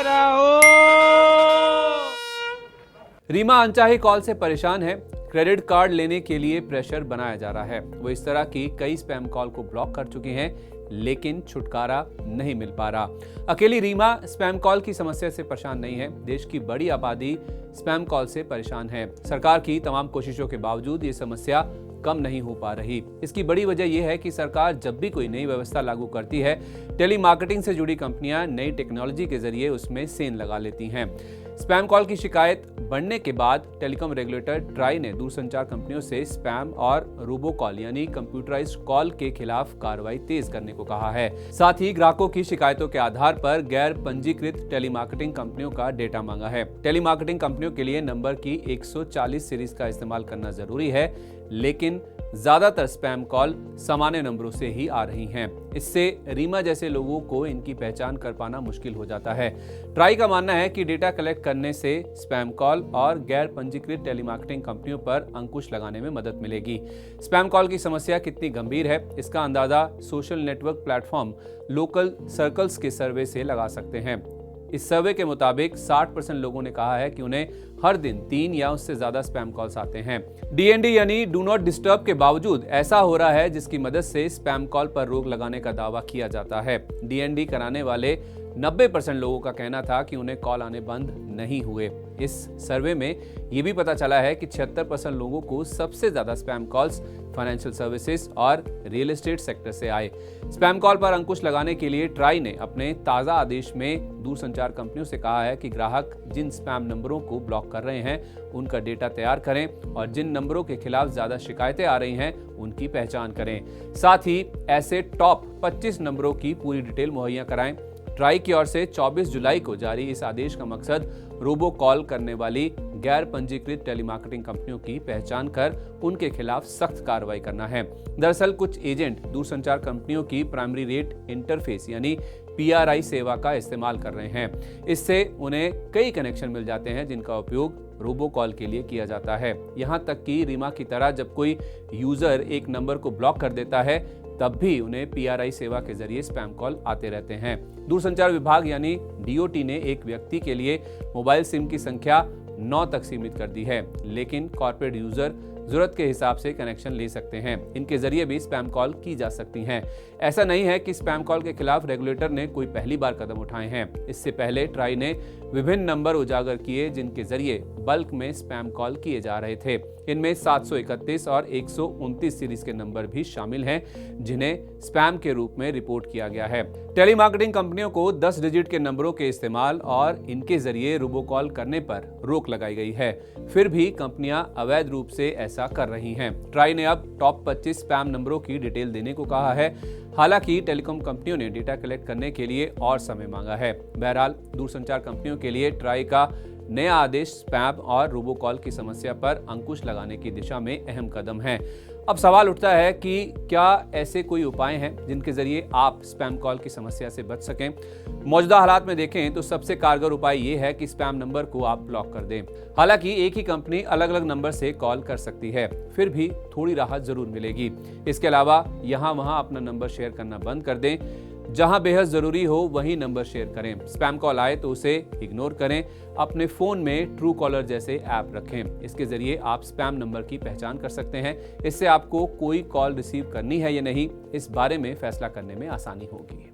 रहो। रीमा अनचाही कॉल से परेशान है। क्रेडिट कार्ड लेने के लिए प्रेशर बनाया जा रहा है। वो इस तरह की कई स्पैम कॉल को ब्लॉक कर चुकी हैं, लेकिन छुटकारा नहीं मिल पा रहा। अकेली रीमा स्पैम कॉल की समस्या से परेशान नहीं है। देश की बड़ी आबादी स्पैम कॉल से परेशान है। सरकार की तमाम कोशिशों के बावजूद ये समस्या कम नहीं हो पा रही। इसकी बड़ी वजह यह है कि सरकार जब भी कोई नई व्यवस्था लागू करती है, टेलीमार्केटिंग से जुड़ी कंपनियां नई टेक्नोलॉजी के जरिए उसमें सेंध लगा लेती हैं। स्पैम कॉल की शिकायत बढ़ने के बाद टेलीकॉम रेगुलेटर ट्राई ने दूरसंचार कंपनियों से स्पैम और रोबोकॉल यानी कंप्यूटराइज्ड कॉल के खिलाफ कार्रवाई तेज करने को कहा है। साथ ही ग्राहकों की शिकायतों के आधार पर गैर पंजीकृत टेलीमार्केटिंग कंपनियों का डेटा मांगा है। टेलीमार्केटिंग कंपनियों के लिए नंबर की 140 सीरीज का इस्तेमाल करना जरूरी है, लेकिन ज्यादातर स्पैम कॉल सामान्य नंबरों से ही आ रही हैं। इससे रीमा जैसे लोगों को इनकी पहचान कर पाना मुश्किल हो जाता है। ट्राई का मानना है कि डेटा कलेक्ट करने से स्पैम कॉल और गैर पंजीकृत टेलीमार्केटिंग कंपनियों पर अंकुश लगाने में मदद मिलेगी। स्पैम कॉल की समस्या कितनी गंभीर है, इसका अंदाजा social network platform local circles के सर्वे से लगा सकते हैं। इस सर्वे के मुताबिक 60% लोगों ने कहा है कि उन्हें हर दिन 3 या उससे ज्यादा स्पैम कॉल्स आते हैं। डीएनडी यानी डू नॉट डिस्टर्ब के बावजूद ऐसा हो रहा है, जिसकी मदद से स्पैम कॉल पर रोक लगाने का दावा किया जाता है। डीएनडी कराने वाले 90% लोगों का कहना था कि उन्हें कॉल आने बंद नहीं हुए। इस सर्वे में यह भी पता चला है कि 76% लोगों को सबसे ज्यादा स्पैम कॉल्स फाइनेंशियल सर्विसेज और रियल एस्टेट सेक्टर से आए। स्पैम कॉल पर अंकुश लगाने के लिए ट्राई ने अपने ताजा आदेश में दूरसंचार कंपनियों से कहा है कि ग्राहक जिन स्पैम नंबरों को ब्लॉक कर रहे हैं उनका डेटा तैयार करें और जिन नंबरों के खिलाफ ज्यादा शिकायतें आ रही हैं उनकी पहचान करें। साथ ही ऐसे टॉप 25 नंबरों की पूरी डिटेल मुहैया कराएं। ट्राई की ओर से 24 जुलाई को जारी इस आदेश का मकसद रोबो कॉल करने वाली गैर पंजीकृत टेलीमार्केटिंग कंपनियों की पहचान कर उनके खिलाफ सख्त कार्रवाई करना है। दरअसल कुछ एजेंट दूरसंचार कंपनियों की प्राइमरी रेट इंटरफेस यानी पीआरआई सेवा का इस्तेमाल कर रहे हैं। इससे उन्हें कई कनेक्शन मिल जाते हैं जिनका उपयोग रोबो कॉल के लिए किया जाता है। यहां तक कि रीमा की तरह जब कोई यूजर एक नंबर को ब्लॉक कर देता है, तब भी उन्हें पीआरआई सेवा के जरिए स्पैम कॉल आते रहते हैं। दूरसंचार विभाग यानी डीओटी ने एक व्यक्ति के लिए मोबाइल सिम की संख्या 9 तक सीमित कर दी है, लेकिन कॉर्पोरेट यूजर जरूरत के हिसाब से कनेक्शन ले सकते हैं। इनके जरिए भी स्पैम कॉल की जा सकती हैं। ऐसा नहीं है कि स्पैम कॉल के खिलाफ रेगुलेटर ने कोई पहली बार कदम उठाए हैं। इससे पहले ट्राई ने विभिन्न नंबर उजागर किए जिनके जरिए बल्क में स्पैम कॉल किए जा रहे थे। इनमें 731 और 129 सीरीज के नंबर भी शामिल हैं, जिन्हें स्पैम के रूप में रिपोर्ट किया गया है। टेलीमार्केटिंग कंपनियों को 10 डिजिट के नंबरों के इस्तेमाल और इनके जरिए रोबोकॉल करने पर रोक लगाई गई है। फिर भी कंपनियां अवैध रूप से ऐसा कर रही हैं। ट्राई ने अब टॉप 25 स्पैम नंबरों की डिटेल देने को कहा है। हालांकि टेलीकॉम कंपनियों ने डेटा कलेक्ट करने के लिए और समय मांगा है। बहरहाल दूरसंचार कंपनियों के लिए ट्राई का नया आदेश स्पैम और रोबोकॉल की समस्या पर अंकुश लगाने की दिशा में अहम कदम है। अब सवाल उठता है कि क्या ऐसे कोई उपाय हैं जिनके जरिए आप स्पैम कॉल की समस्या से बच सकें। मौजूदा हालात में देखें तो सबसे कारगर उपाय ये है कि स्पैम नंबर को आप ब्लॉक कर दें। हालांकि एक ही कंपनी अलग अलग नंबर से कॉल कर सकती है, फिर भी थोड़ी राहत जरूर मिलेगी। इसके अलावा यहाँ वहाँ अपना नंबर शेयर करना बंद कर दें। जहां बेहद जरूरी हो वहीं नंबर शेयर करें। स्पैम कॉल आए तो उसे इग्नोर करें। अपने फोन में ट्रू कॉलर जैसे ऐप रखें। इसके जरिए आप स्पैम नंबर की पहचान कर सकते हैं। इससे आपको कोई कॉल रिसीव करनी है या नहीं, इस बारे में फैसला करने में आसानी होगी।